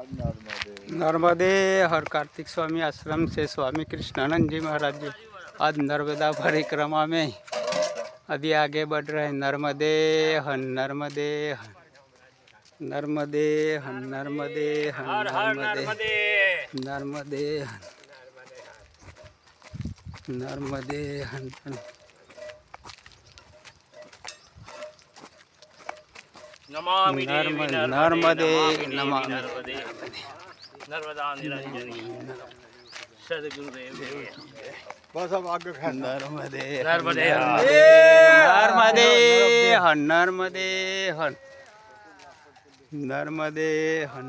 नर्मदे हर कार्तिक स्वामी आश्रम से स्वामी कृष्णानंद जी महाराज जी आज नर्मदा परिक्रमा में अभी आगे बढ़ रहे हैं। नर्मदे हन नर्मदे हन नर्मदे हन नर्मदे हन नर्मदे नर्मदे हन नर्मदे हन नमामि देवी नर्मदे नमामि नर्मदे नर्मदा निरंजनी सदगुरुदेव बस अब आगे नर्मदे नर्मदे नर्मदे हन नर्मदे हन नर्मदे हन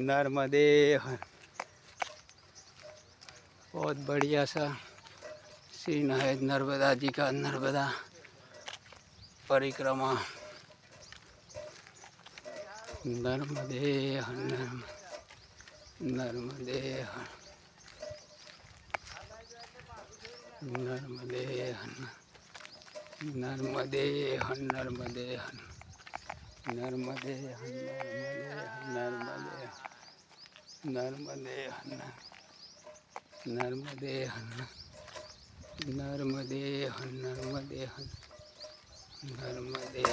नर्मदे हन। बहुत बढ़िया सा सीन है नर्मदा जी का। नर्मदा परिक्रमा नर्मदे हन नर्मदे हन नर्मदे हन नर्मदे हन नर्मदे हन नर्मदे हन नर्मदे हन नर्मदे हन नर्मदे हन नर्मदे हन नर्मदे